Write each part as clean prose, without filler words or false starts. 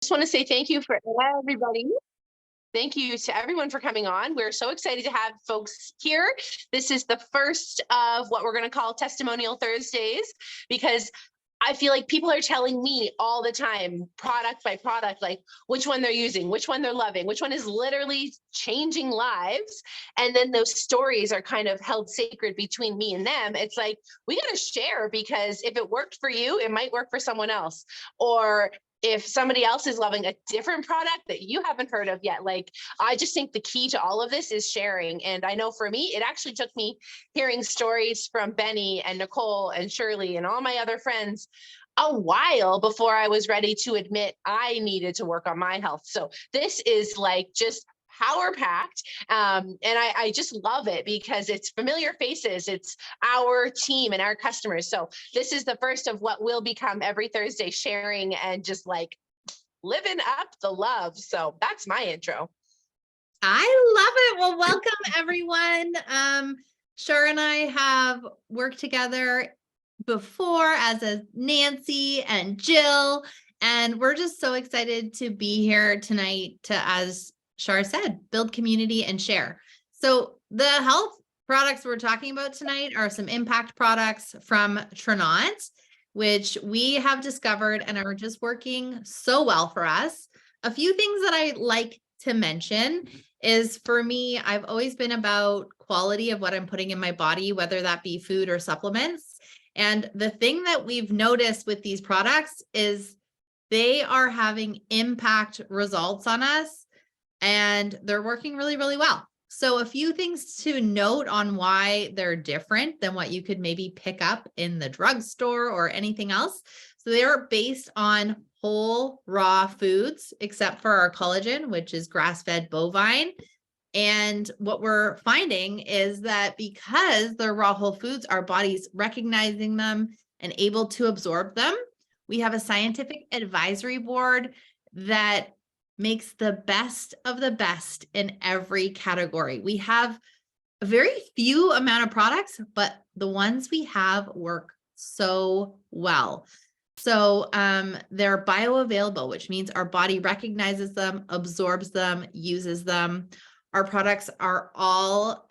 Just want to say thank you for everybody. Thank you to everyone for coming on. We're so excited to have folks here. This is the first of what we're going to call Testimonial Thursdays because I feel like people are telling me all the time, product by product, like which one they're using, which one they're loving, which one is literally changing lives. And then those stories are kind of held sacred between me and them. It's like, we got to share because if it worked for you, it might work for someone else. Or if somebody else is loving a different product that you haven't heard of yet, like I just think the key to all of this is sharing. And I know for me, it actually took me hearing stories from Benny and Nicole and Shirley and all my other friends a while before I was ready to admit I needed to work on my health. So this is like just power packed. And I just love it because it's familiar faces. It's our team and our customers. So this is the first of what will become every Thursday sharing and just like living up the love. So that's my intro. I love it. Well, welcome everyone. Shar and I have worked together before as a Nancy and Jill, and we're just so excited to be here tonight to, as Shar said, build community and share. So the health products we're talking about tonight are some impact products from Trinont, which we have discovered and are just working so well for us. A few things that I like to mention is, for me, I've always been about quality of what I'm putting in my body, whether that be food or supplements. And the thing that we've noticed with these products is they are having impact results on us, and they're working really, really well. So a few things to note on why they're different than what you could maybe pick up in the drugstore or anything else. So they are based on whole raw foods, except for our collagen, which is grass-fed bovine. And what we're finding is that because they're raw whole foods, our body's recognizing them and able to absorb them. We have a scientific advisory board that makes the best of the best in every category. We have a very few amount of products, but the ones we have work so well. So they're bioavailable, which means our body recognizes them, absorbs them, uses them. Our products are all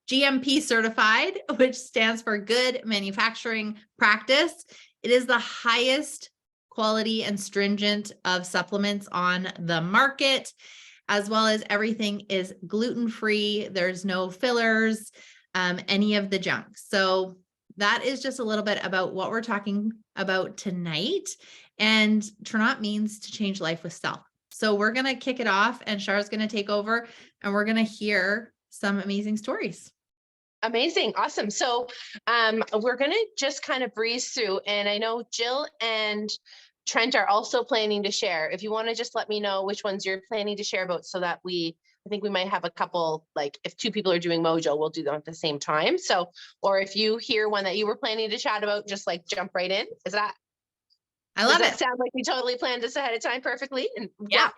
GMP certified, which stands for Good Manufacturing Practice. It is the highest quality and stringent of supplements on the market, as well as everything is gluten-free. There's no fillers, any of the junk. So that is just a little bit about what we're talking about tonight. And Trinont means to change life with self. So we're going to kick it off, and Char's going to take over, and we're going to hear some amazing stories. Amazing. Awesome. So we're going to just kind of breeze through. And I know Jill and Trent are also planning to share. If you want to just let me know which ones you're planning to share about so that I think we might have a couple, like if two people are doing Mojo, we'll do them at the same time. So, or if you hear one that you were planning to chat about, just like jump right in. Does that sound like we totally planned this ahead of time perfectly? And yeah.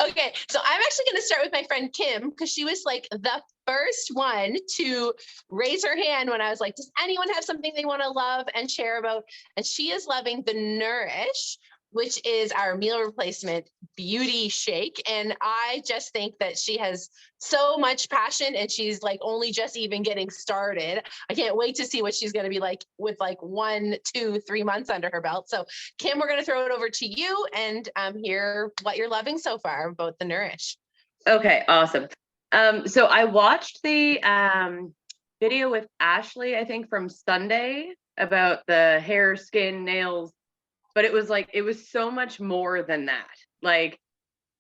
Okay, so I'm actually going to start with my friend Kim because she was like the first one to raise her hand when I was like, does anyone have something they want to love and share about? And she is loving the Nourish, which is our meal replacement beauty shake. And I just think that she has so much passion and she's like only just even getting started. I can't wait to see what she's going to be like with like 1, 2, 3 months under her belt. So Kim, we're going to throw it over to you and hear what you're loving so far about the Nourish. Okay, awesome. So I watched the video with Ashley, I think from Sunday, about the hair, skin, nails, but it was so much more than that. Like,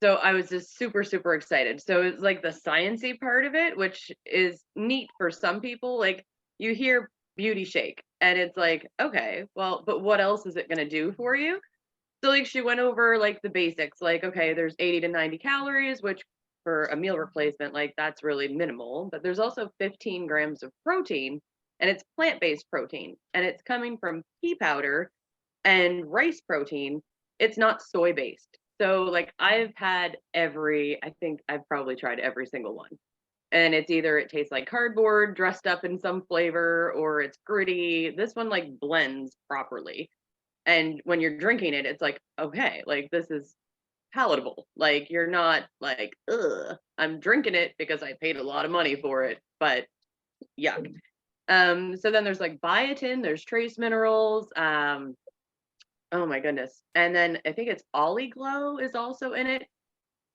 so I was just super, super excited. So it's like the sciencey part of it, which is neat for some people. Like you hear beauty shake and it's like, okay, well, but what else is it going to do for you? So like she went over like the basics, like, okay, there's 80 to 90 calories, which for a meal replacement, like that's really minimal, but there's also 15 grams of protein, and it's plant-based protein, and it's coming from pea powder and rice protein. It's not soy-based. So like I think I've probably tried every single one. And it's either it tastes like cardboard dressed up in some flavor or it's gritty. This one like blends properly. And when you're drinking it, it's like, okay, like this is palatable. Like you're not like, ugh, I'm drinking it because I paid a lot of money for it, but yuck. So then there's like biotin, there's trace minerals, oh my goodness. And then I think it's Ollie Glow is also in it,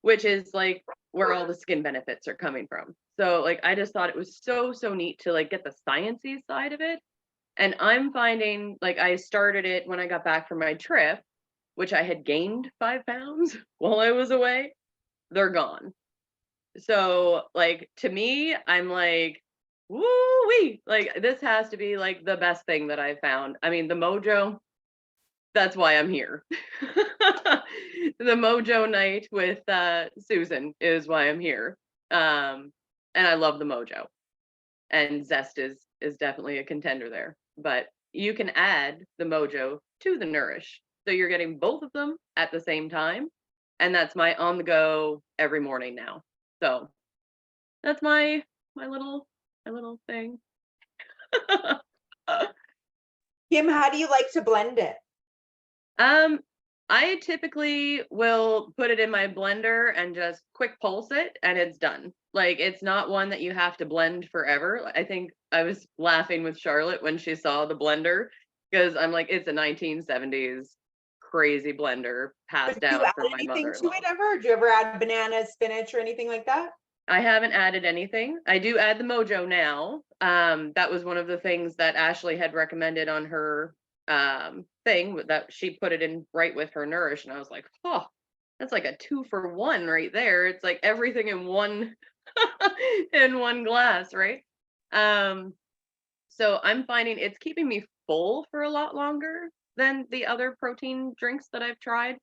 which is like where all the skin benefits are coming from. So like I just thought it was so neat to like get the sciencey side of it. And I'm finding like I started it when I got back from my trip, which I had gained 5 pounds while I was away. They're gone. So like to me, I'm like, woo-wee, like this has to be like the best thing that I found. I mean, the Mojo, that's why I'm here. The Mojo night with Susan is why I'm here. And I love the Mojo. And Zest is definitely a contender there. But you can add the Mojo to the Nourish. So you're getting both of them at the same time. And that's my on the go every morning now. So that's my little thing. Kim, how do you like to blend it? I typically will put it in my blender and just quick pulse it and it's done. Like it's not one that you have to blend forever. I think I was laughing with Charlotte when she saw the blender because I'm like, it's a 1970s crazy blender passed Do you down add from my anything to mother-in-law. it ever? Do you ever add bananas, spinach, or anything like that? I haven't added anything. I do add the Mojo now. That was one of the things that Ashley had recommended on her thing that she put it in right with her Nourish, and I was like, oh, that's like a 2-for-1 right there. It's like everything in one in one glass, right? So I'm finding it's keeping me full for a lot longer than the other protein drinks that I've tried.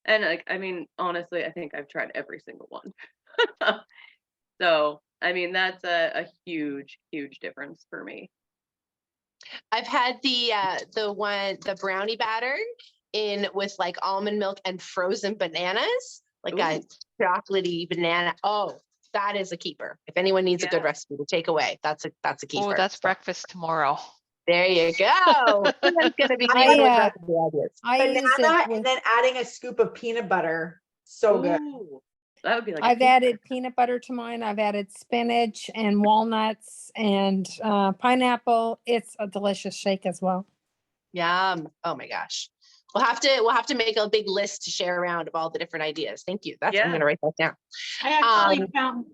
And like, I mean, honestly, I think I've tried every single one. So, I mean, that's a huge difference for me. I've had the brownie batter in with like almond milk and frozen bananas, like a chocolatey banana. Oh, that is a keeper. If anyone needs a good recipe to take away, that's a keeper. Oh, that's breakfast tomorrow. There you go. That's gonna be great with recipe ideas. I use Banana it with, and then adding a scoop of peanut butter. So good. Ooh, that would be like. I've added peanut butter to mine. I've added spinach and walnuts and pineapple. It's a delicious shake as well. Yum. Oh my gosh. We'll have to make a big list to share around of all the different ideas. Thank you. I'm gonna write that down. I actually found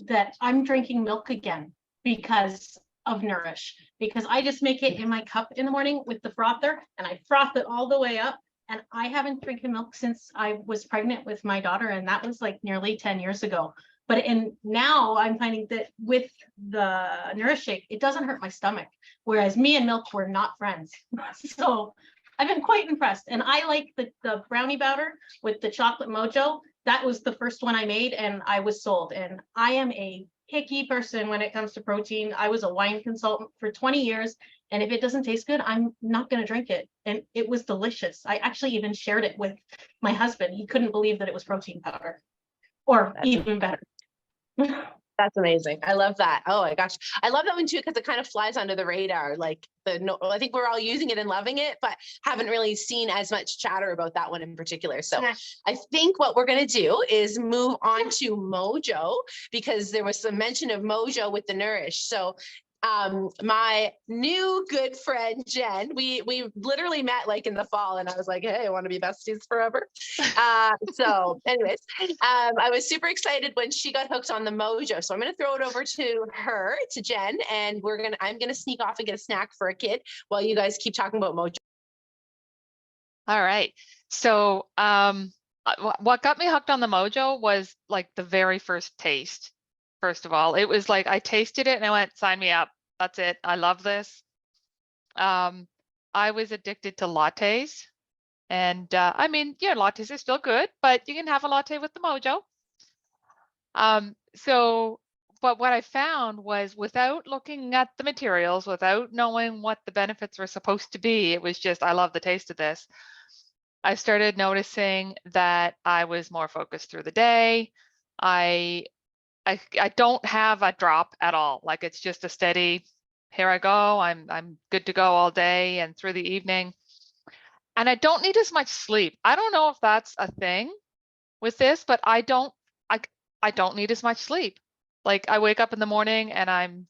that I'm drinking milk again because of Nourish, because I just make it in my cup in the morning with the frother and I froth it all the way up. And I haven't drinking milk since I was pregnant with my daughter, and that was like nearly 10 years ago. But now I'm finding that with the Nourish shake, it doesn't hurt my stomach, whereas me and milk were not friends. So I've been quite impressed. And I like the brownie batter with the chocolate Mojo. That was the first one I made and I was sold. And I am a picky person when it comes to protein. I was a wine consultant for 20 years. And if it doesn't taste good, I'm not going to drink it. And it was delicious. I actually even shared it with my husband. He couldn't believe that it was protein powder, or even better. That's amazing. I love that. Oh my gosh. I love that one too, because it kind of flies under the radar. Like I think we're all using it and loving it, but haven't really seen as much chatter about that one in particular. So I think what we're going to do is move on to Mojo, because there was some mention of Mojo with the Nourish. So my new good friend Jen, we literally met like in the fall, and I was like, hey, I want to be besties forever. So anyways, I was super excited when she got hooked on the Mojo. So I'm going to throw it over to her, to Jen, and I'm going to sneak off and get a snack for a kid while you guys keep talking about Mojo. All right. So what got me hooked on the Mojo was like the very first taste. First of all, it was like I tasted it and I went, sign me up. That's it. I love this. I was addicted to lattes. And I mean, yeah, lattes are still good, but you can have a latte with the Mojo. But what I found was, without looking at the materials, without knowing what the benefits were supposed to be, it was just, I love the taste of this. I started noticing that I was more focused through the day. I don't have a drop at all. Like it's just a steady, here I go. I'm good to go all day and through the evening. and I don't need as much sleep. I don't know if that's a thing with this, but I don't need as much sleep. Like I wake up in the morning and I'm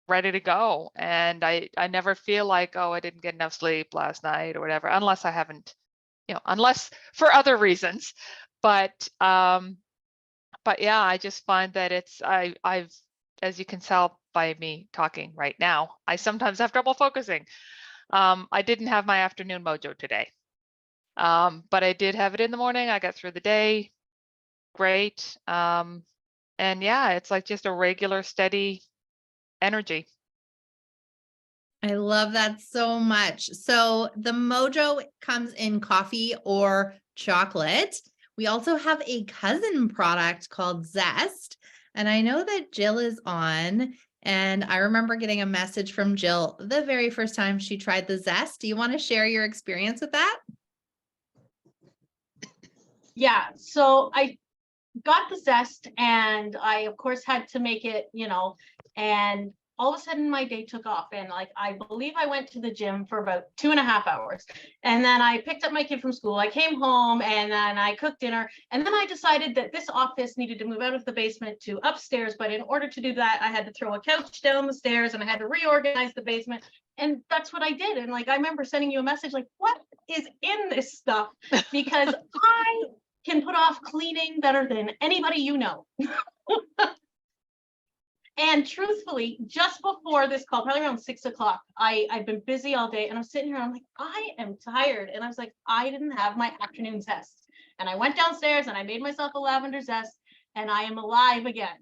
ready to go. And I never feel like, oh, I didn't get enough sleep last night or whatever, unless I haven't, unless for other reasons. But yeah, I just find that I've, as you can tell by me talking right now, I sometimes have trouble focusing. I didn't have my afternoon mojo today. But I did have it in the morning. I got through the day. Great. And yeah, it's like just a regular steady energy. I love that so much. So the mojo comes in coffee or chocolate. We also have a cousin product called Zest. And I know that Jill is on. And I remember getting a message from Jill the very first time she tried the Zest. Do you want to share your experience with that? Yeah, so I got the Zest and I of course had to make it, and all of a sudden my day took off, and like I believe I went to the gym for about 2.5 hours, and then I picked up my kid from school. I came home and then I cooked dinner, and then I decided that this office needed to move out of the basement to upstairs, but in order to do that I had to throw a couch down the stairs and I had to reorganize the basement, and that's what I did. And like I remember sending you a message like, what is in this stuff? Because I can put off cleaning better than anybody you know. And truthfully, just before this call, probably around 6 o'clock, I've been busy all day and I'm sitting here, I'm like, I am tired. And I was like, I didn't have my afternoon zest. And I went downstairs and I made myself a lavender zest and I am alive again.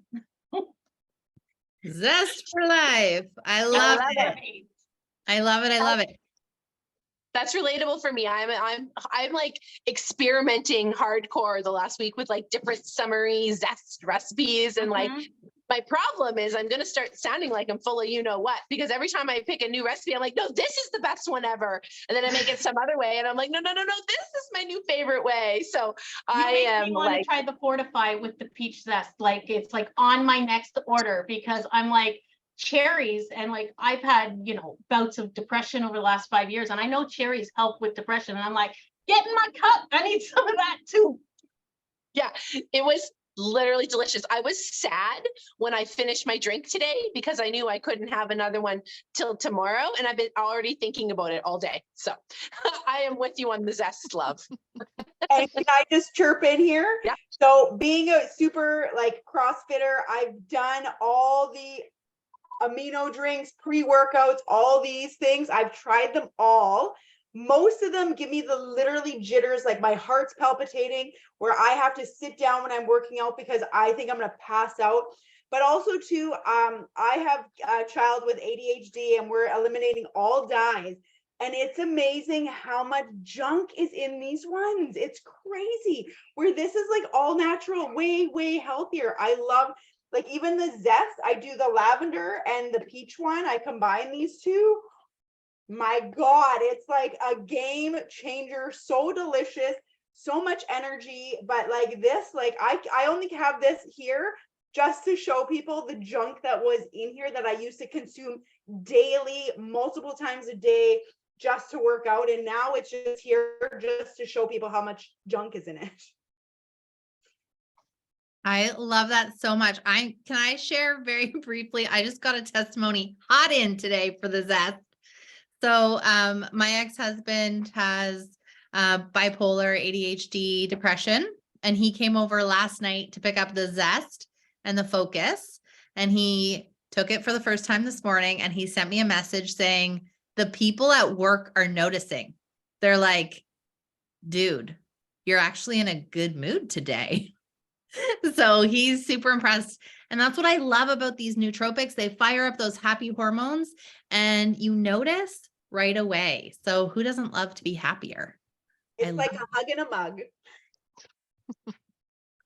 Zest for life. I love it. I love it. I love it. That's relatable for me. I'm like experimenting hardcore the last week with like different summery zest recipes, and like my problem is I'm going to start sounding like I'm full of you know what, because every time I pick a new recipe, I'm like, no, this is the best one ever. And then I make it some other way. And I'm like, no, this is my new favorite way. So I am want to try the Fortify with the peach zest. Like it's like on my next order, because I'm like cherries, and like I've had, bouts of depression over the last 5 years. And I know cherries help with depression. And I'm like, get in my cup. I need some of that too. Yeah, it was literally delicious. I was sad when I finished my drink today because I knew I couldn't have another one till tomorrow, and I've been already thinking about it all day. So I am with you on the zest, love. And can I just chirp in here? Yeah. So being a super like CrossFitter, I've done all the amino drinks, pre-workouts, all these things. I've tried them all. Most of them give me the literally jitters, like my heart's palpitating, where I have to sit down when I'm working out because I think I'm going to pass out. But also too, I have a child with ADHD and we're eliminating all dyes. And it's amazing how much junk is in these ones. It's crazy. Where this is like all natural, way, way healthier. I love, like even the zest, I do the lavender and the peach one. I combine these two. My God, it's like a game changer. So delicious, so much energy. But like this, like I only have this here just to show people the junk that was in here that I used to consume daily, multiple times a day, just to work out. And now it's just here just to show people how much junk is in it. I love that so much. Can I share very briefly? I just got a testimony hot in today for the zest. So my ex-husband has bipolar, ADHD, depression, and he came over last night to pick up the zest and the focus, and he took it for the first time this morning, and he sent me a message saying the people at work are noticing. They're like, dude, you're actually in a good mood today. So he's super impressed. And that's what I love about these nootropics. They fire up those happy hormones and you notice right away. So who doesn't love to be happier? It's like a hug in a mug.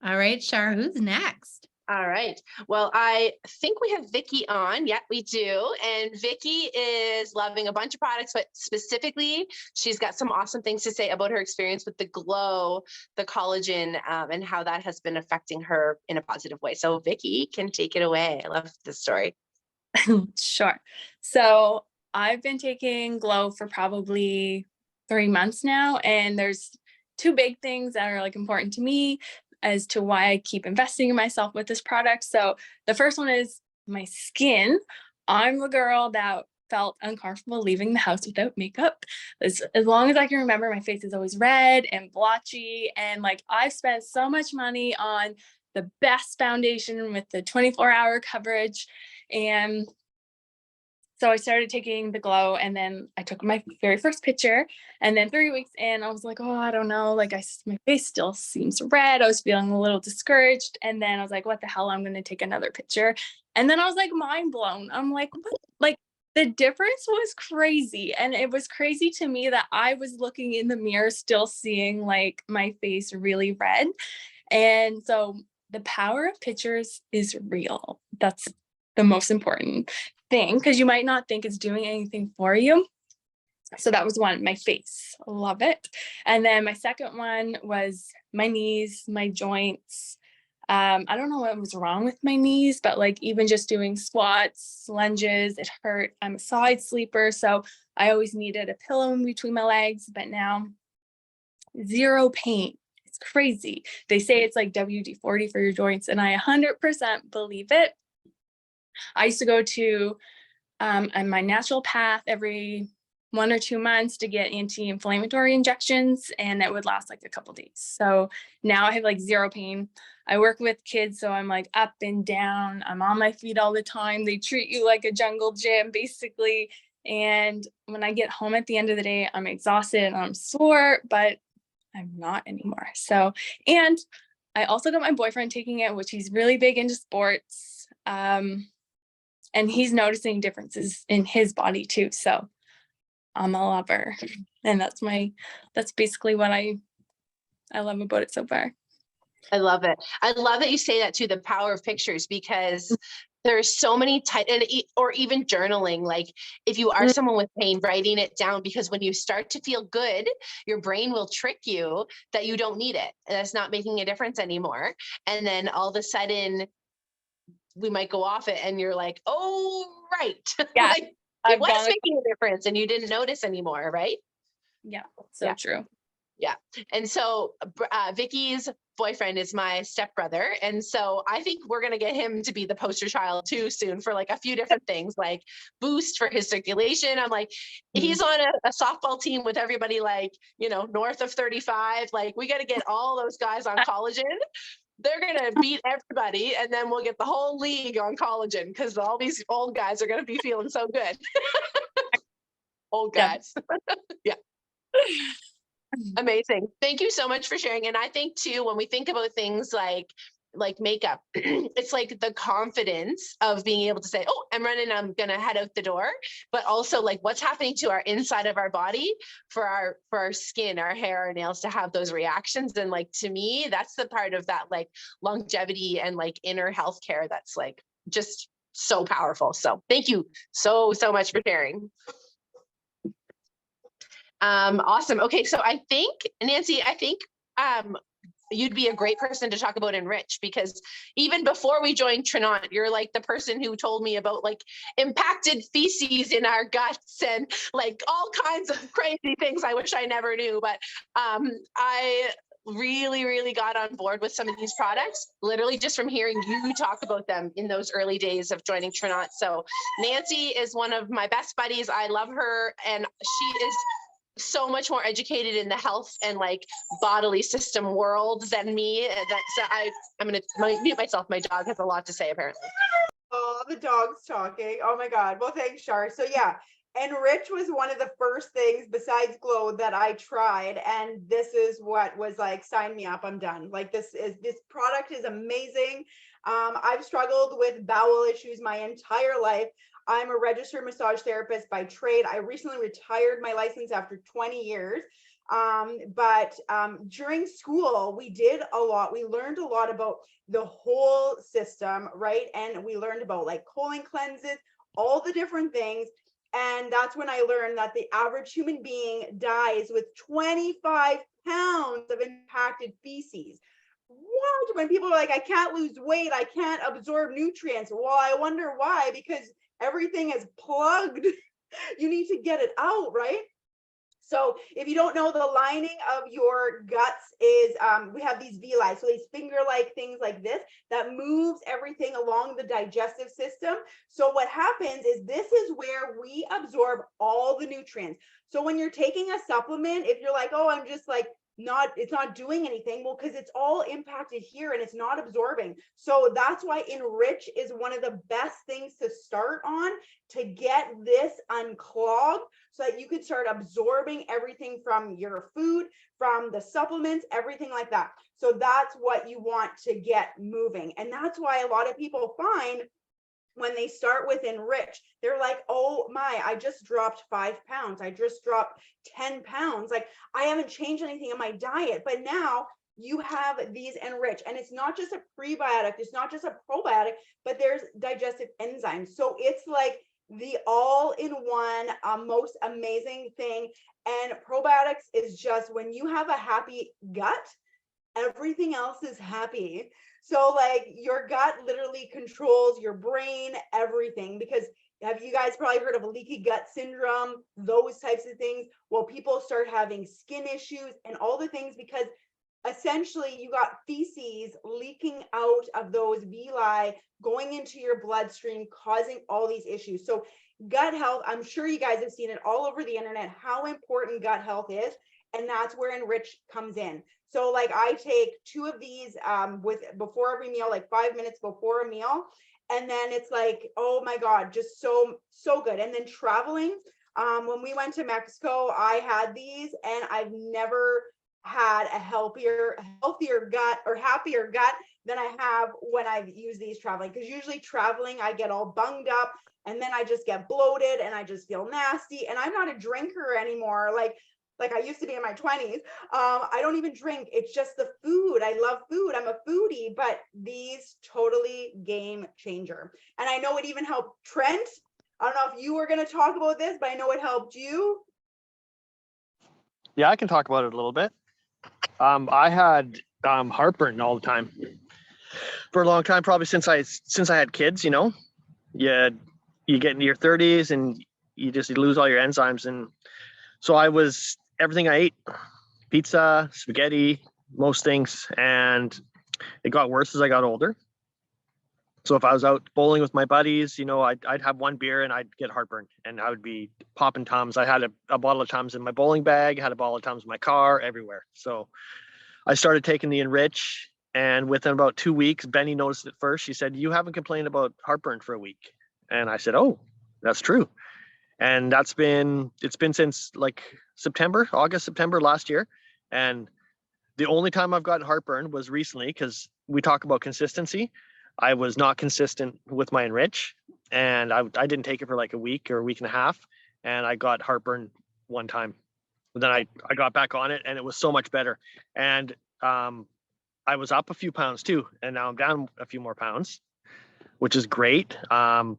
All right, Shar, who's next? All right. Well, I think we have Vicky on. Yeah, we do. And Vicky is loving a bunch of products, but specifically, she's got some awesome things to say about her experience with the glow, the collagen, and how that has been affecting her in a positive way. So Vicky can take it away. I love this story. Sure. So I've been taking Glow for probably 3 months now, and there's 2 big things that are like important to me as to why I keep investing in myself with this product. So the first one is my skin. I'm the girl that felt uncomfortable leaving the house without makeup. As long as I can remember, my face is always red and blotchy. And like I've spent so much money on the best foundation with the 24-hour coverage. And so I started taking the Glow, and then I took my very first picture, and then 3 weeks in, I was like, oh, I don't know. Like my face still seems red. I was feeling a little discouraged. And then I was like, what the hell? I'm going to take another picture. And then I was like, mind blown. I'm like, what? Like the difference was crazy. And it was crazy to me that I was looking in the mirror, still seeing like my face really red. And so the power of pictures is real. That's the most important thing, because you might not think it's doing anything for you. So that was one, my face, love it. And then my second one was my knees, my joints. I don't know what was wrong with my knees, but like even just doing squats, lunges, it hurt. I'm a side sleeper, so I always needed a pillow in between my legs, but now zero pain. It's crazy. They say it's like WD-40 for your joints, and I 100% believe it. I used to go to my natural path every 1 or 2 months to get anti-inflammatory injections, and it would last like a couple days. So now I have like zero pain. I work with kids, so I'm like up and down. I'm on my feet all the time. They treat you like a jungle gym, basically. And when I get home at the end of the day, I'm exhausted and I'm sore, but I'm not anymore. So, and I also got my boyfriend taking it, which he's really big into sports. And he's noticing differences in his body too. So I'm a lover. And that's basically what I love about it so far. I love it. I love that you say that too, the power of pictures, because there's so many or even journaling. Like if you are someone with pain, writing it down, because when you start to feel good, your brain will trick you that you don't need it. And that's not making a difference anymore. And then all of a sudden we might go off it and you're like, oh, right. Yeah. Like, it was making a difference and you didn't notice anymore, right? Yeah, so true. Yeah. And so Vicky's boyfriend is my stepbrother. And so I think we're going to get him to be the poster child too soon for like a few different things, like boost for his circulation. I'm like, he's on a softball team with everybody like, north of 35. Like we got to get all those guys on collagen. They're going to beat everybody. And then we'll get the whole league on collagen because all these old guys are going to be feeling so good. Old guys. Yeah. Amazing. Thank you so much for sharing. And I think too, when we think about things like makeup, it's like the confidence of being able to say, oh, I'm running, I'm going to head out the door, but also like what's happening to our inside of our body for our skin, our hair, our nails to have those reactions. And like, to me, that's the part of that like longevity and like inner healthcare that's like just so powerful. So thank you so much for sharing. Awesome. Okay. So I think, Nancy, you'd be a great person to talk about Enrich, because even before we joined Trinont, you're like the person who told me about like impacted feces in our guts and like all kinds of crazy things I wish I never knew. But I really got on board with some of these products, literally just from hearing you talk about them in those early days of joining Trinont. So Nancy is one of my best buddies. I love her, and she is so much more educated in the health and like bodily system world than me. I'm going to mute myself. My dog has a lot to say apparently. Oh, the dog's talking. Oh my God. Well, thanks, Shar. So yeah, Enrich was one of the first things besides Glow that I tried. And this is what was like, sign me up, I'm done. Like this product is amazing. I've struggled with bowel issues my entire life. I'm a registered massage therapist by trade. I recently retired my license after 20 years. But during school, we did a lot. We learned a lot about the whole system, right? And we learned about like colon cleanses, all the different things. And that's when I learned that the average human being dies with 25 pounds of impacted feces. What? When people are like, I can't lose weight, I can't absorb nutrients. Well, I wonder why, because everything is plugged. You need to get it out, right? So if you don't know, the lining of your guts is, we have these villi, so these finger-like things like this that moves everything along the digestive system. So what happens is this is where we absorb all the nutrients. So when you're taking a supplement, if you're like, oh, I'm just like, it's not doing anything, well, because it's all impacted here and it's not absorbing. So that's why Enrich is one of the best things to start on, to get this unclogged so that you could start absorbing everything from your food, from the supplements, everything like that. So that's what you want to get moving. And that's why a lot of people find when they start with Enrich, they're like, oh my, I just dropped 5 pounds. I just dropped 10 pounds. Like, I haven't changed anything in my diet, but now you have these Enrich, and it's not just a prebiotic, it's not just a probiotic, but there's digestive enzymes. So it's like the all-in-one, most amazing thing. And probiotics is just, when you have a happy gut, everything else is happy. So like your gut literally controls your brain, everything, because have you guys probably heard of leaky gut syndrome, those types of things? Well, people start having skin issues and all the things because essentially you got feces leaking out of those villi, going into your bloodstream, causing all these issues. So gut health, I'm sure you guys have seen it all over the internet, how important gut health is. And that's where Enrich comes in. So like I take 2 of these before every meal, like 5 minutes before a meal. And then it's like, oh my God, just so good. And then traveling, when we went to Mexico, I had these and I've never had a healthier gut or happier gut than I have when I've used these traveling. Because usually traveling, I get all bunged up and then I just get bloated and I just feel nasty. And I'm not a drinker anymore. Like I used to be in my 20s. I don't even drink. It's just the food. I love food. I'm a foodie, but these totally game changer. And I know it even helped Trent. I don't know if you were going to talk about this, but I know it helped you. Yeah, I can talk about it a little bit. I had heartburn all the time for a long time, probably since I had kids. You know, you get into your 30s and you lose all your enzymes, and so everything I ate, pizza, spaghetti, most things, and it got worse as I got older. So if I was out bowling with my buddies, you know, I'd have one beer and I'd get heartburn and I would be popping Tums. I had a bottle of Tums in my bowling bag, had a bottle of Tums in my car, everywhere. So I started taking the Enrich, and within about 2 weeks, Benny noticed it first. She said, "You haven't complained about heartburn for a week." And I said, "Oh, that's true." And it's been since like August, September last year. And the only time I've gotten heartburn was recently, because we talk about consistency. I was not consistent with my Enrich, and I didn't take it for like a week or a week and a half, and I got heartburn one time. But then I got back on it and it was so much better. And I was up a few pounds too, and now I'm down a few more pounds, which is great. I'm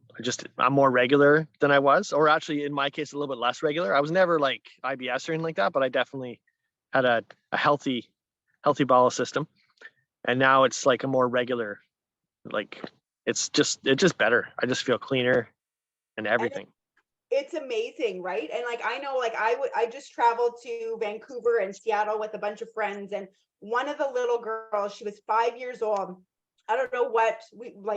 more regular than I was, or actually in my case, a little bit less regular. I was never like IBS or anything like that, but I definitely had a healthy bowel system. And now it's like a more regular, like it's just better. I just feel cleaner and everything. It's amazing, right? And like I know, like I just traveled to Vancouver and Seattle with a bunch of friends, and one of the little girls, she was 5 years old. I don't know what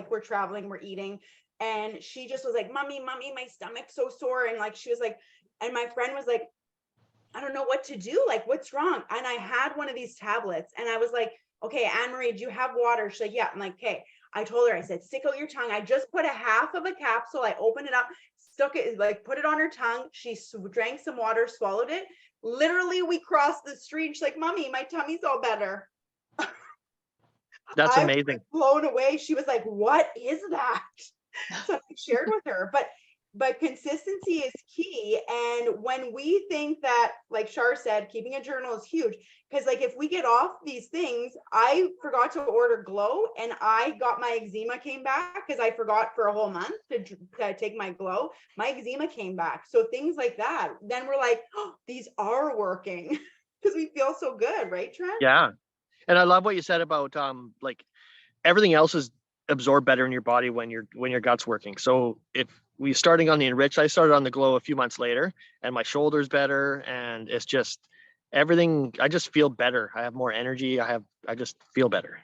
we're traveling, we're eating, and she just was like, mommy, my stomach's so sore. And like she was like, and my friend was like, I don't know what to do, like what's wrong? And I had one of these tablets and I was like, okay, Anne-Marie, do you have water? She's like, yeah. I'm like, okay. I told her, I said, stick out your tongue. I just put a half of a capsule, I opened it up, stuck it, like put it on her tongue. She drank some water, swallowed it. Literally, we crossed the street. She's like, mommy, my tummy's all better. That's I amazing. was blown away. She was like, what is that? So I shared with her, but consistency is key. And when we think that, like Shar said, keeping a journal is huge, because like if we get off these things, I forgot to order Glow and I got my eczema came back because I forgot for a whole month to take my Glow. My eczema came back. So things like that. Then we're like, oh, these are working because we feel so good, right, Trent? Yeah. And I love what you said about like everything else is absorbed better in your body when your gut's working. So if we starting on the Enrich. I started on the Glow a few months later, and my shoulder's better, and it's just everything. I just feel better. I have more energy. I just feel better.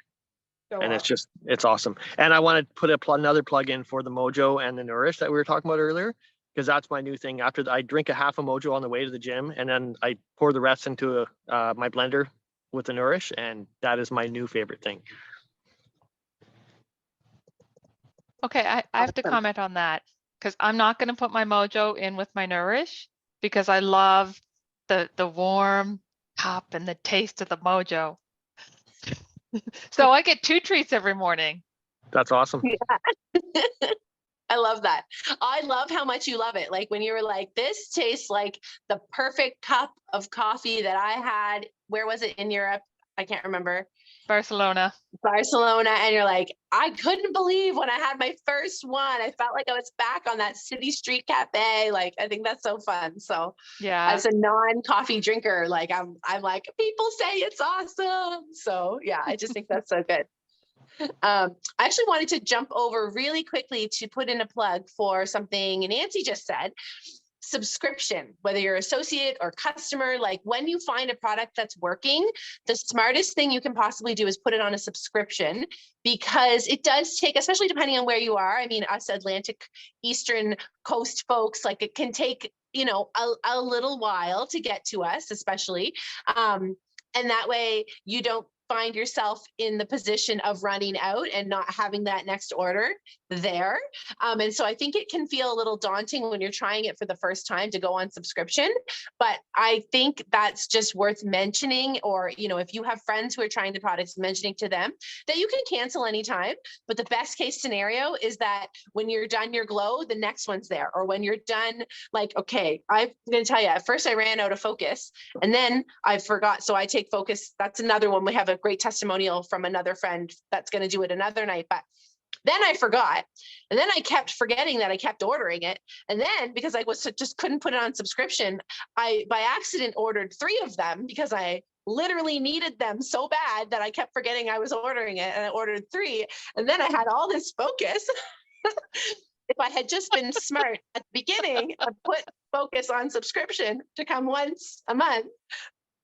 So And awesome. it's awesome. And I want to put another plug in for the Mojo and the Nourish that we were talking about earlier, because that's my new thing. After I drink a half a Mojo on the way to the gym, and then I pour the rest into my blender with the Nourish, and that is my new favorite thing. Okay, I have to Awesome. comment on that because I'm not going to put my Mojo in with my Nourish because I love the warm cup and the taste of the Mojo. So I get 2 treats every morning. That's awesome. I love that. I love how much you love it. Like when you were like, this tastes like the perfect cup of coffee that I had. Where was it in Europe? I can't remember. Barcelona. And you're like, I couldn't believe when I had my first one. I felt like I was back on that city street cafe. Like, I think that's so fun. So Yeah. as a non-coffee drinker, like I'm like, people say it's awesome. So yeah, I just think that's so good. I actually wanted to jump over really quickly to put in a plug for something Nancy just said. Subscription, whether you're associate or customer, like when you find a product that's working, the smartest thing you can possibly do is put it on a subscription, because it does take, especially depending on where you are. I mean, us Atlantic Eastern Coast folks, like it can take, you know, a little while to get to us, especially. And that way you don't find yourself in the position of running out and not having that next order there. And so I think it can feel a little daunting when you're trying it for the first time to go on subscription, but I think that's just worth mentioning. Or, you know, if you have friends who are trying the products, mentioning to them that you can cancel anytime. But the best case scenario is that when you're done your Glow, the next one's there. Or when you're done, like, okay, I'm going to tell you, at first I ran out of Focus and then I forgot. So I take Focus. That's another one. We have a great testimonial from another friend that's going to do it another night. But then I forgot. And then I kept forgetting that I kept ordering it. And then because I was just couldn't put it on subscription, I by accident ordered 3 of them because I literally needed them so bad that I kept forgetting I was ordering it. And I ordered 3. And then I had all this Focus. If I had just been smart at the beginning, I put Focus on subscription to come once a month,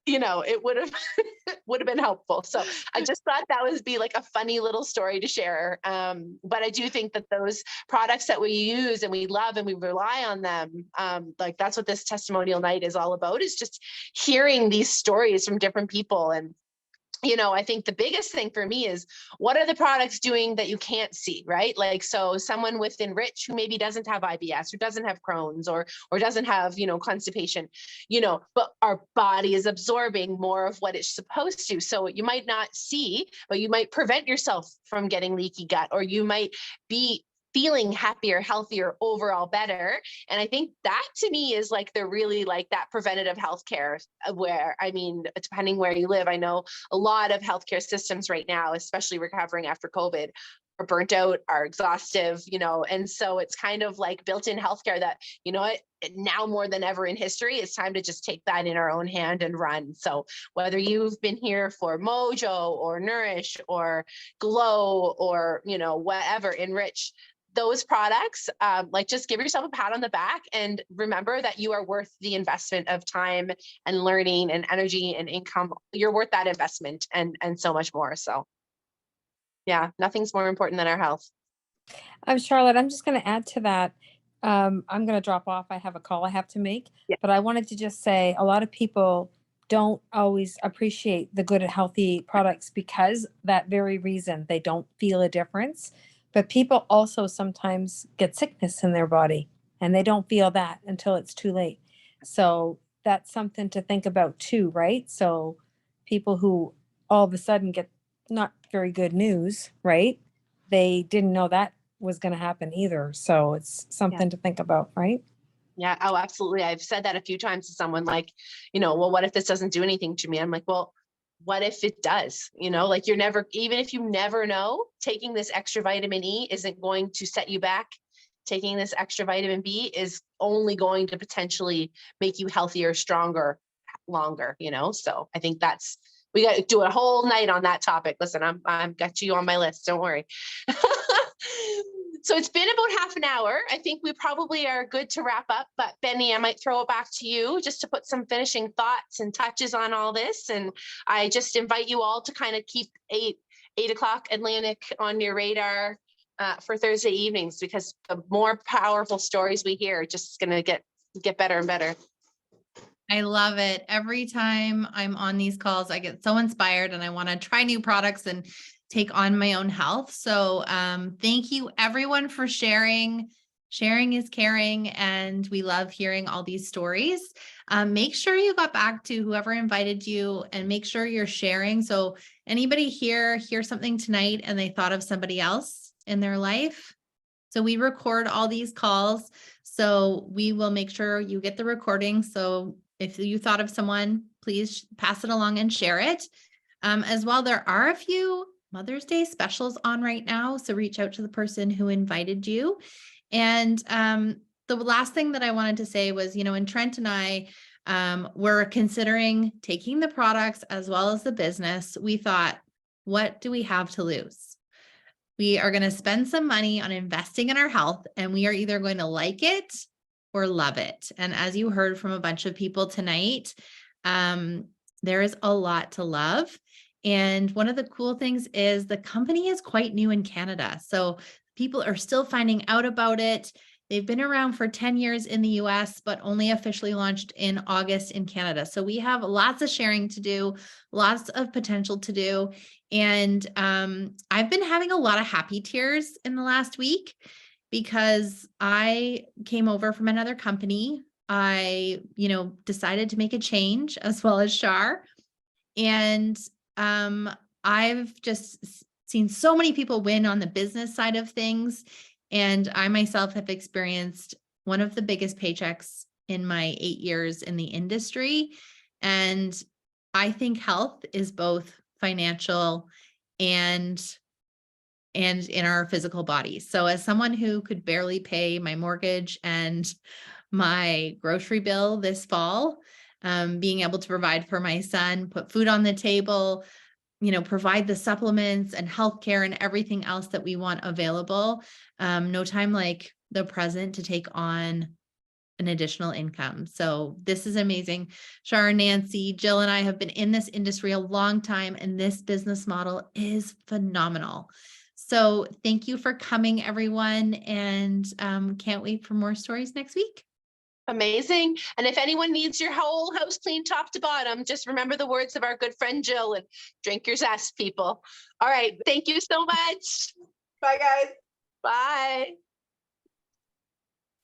you know, it would have been helpful. So I just thought that would be like a funny little story to share. But I do think that those products that we use and we love and we rely on them, like that's what this testimonial night is all about, is just hearing these stories from different people. And you know, I think the biggest thing for me is, what are the products doing that you can't see, right? Like, so someone with Enrich who maybe doesn't have IBS or doesn't have Crohn's or doesn't have, you know, constipation, you know, but our body is absorbing more of what it's supposed to. So you might not see, but you might prevent yourself from getting leaky gut, or you might be feeling happier, healthier, overall better. And I think that to me is like the really like that preventative healthcare, where, I mean, depending where you live, I know a lot of healthcare systems right now, especially recovering after COVID, are burnt out, are exhaustive, you know, and so it's kind of like built-in healthcare that, you know what, now more than ever in history, it's time to just take that in our own hand and run. So whether you've been here for Mojo or Nourish or Glow or, you know, whatever, Enrich, those products, like just give yourself a pat on the back and remember that you are worth the investment of time and learning and energy and income. You're worth that investment and so much more. So yeah, nothing's more important than our health. Charlotte, I'm just going to add to that. I'm going to drop off. I have a call I have to make, but I wanted to just say a lot of people don't always appreciate the good and healthy products because that very reason they don't feel a difference. But people also sometimes get sickness in their body and they don't feel that until it's too late. So that's something to think about too, right? So people who all of a sudden get not very good news, right? They didn't know that was going to happen either. So it's something to think about, right? Yeah. Oh, absolutely. I've said that a few times to someone, like, you know, well, what if this doesn't do anything to me? I'm like, well, what if it does? You know, like you're never, even if you never know, taking this extra vitamin E isn't going to set you back. Taking this extra vitamin B is only going to potentially make you healthier, stronger, longer, you know? So I think that's, we got to do a whole night on that topic. Listen, I'm got you on my list. Don't worry. So it's been about half an hour. I think we probably are good to wrap up, but Benny, I might throw it back to you just to put some finishing thoughts and touches on all this. And I just invite you all to kind of keep 8 o'clock Atlantic on your radar for Thursday evenings, because the more powerful stories we hear, just going to get better and better. I love it. Every time I'm on these calls, I get so inspired and I want to try new products and take on my own health. So thank you everyone for sharing. Sharing is caring, and we love hearing all these stories. Make sure you got back to whoever invited you and make sure you're sharing. So anybody here hear something tonight and they thought of somebody else in their life. So we record all these calls. So we will make sure you get the recording. So if you thought of someone, please pass it along and share it. As well, there are a few Mother's Day specials on right now. So reach out to the person who invited you. And the last thing that I wanted to say was, when Trent and I were considering taking the products as well as the business, we thought, what do we have to lose? We are going to spend some money on investing in our health, and we are either going to like it or love it. And as you heard from a bunch of people tonight, there is a lot to love. And one of the cool things is the company is quite new in Canada. So people are still finding out about it. They've been around for 10 years in the US, but only officially launched in August in Canada. So we have lots of sharing to do, lots of potential to do. And I've been having a lot of happy tears in the last week because I came over from another company. I, decided to make a change, as well as Shar. And I've just seen so many people win on the business side of things. And I myself have experienced one of the biggest paychecks in my 8 years in the industry. And I think health is both financial and in our physical bodies. So as someone who could barely pay my mortgage and my grocery bill this fall, being able to provide for my son, put food on the table, provide the supplements and healthcare and everything else that we want available. No time like the present to take on an additional income. So this is amazing. Shar, Nancy, Jill, and I have been in this industry a long time, and this business model is phenomenal. So thank you for coming, everyone, and can't wait for more stories next week. Amazing. And if anyone needs your whole house clean top to bottom, just remember the words of our good friend Jill and drink your zest, people. All right. Thank you so much. Bye, guys. Bye.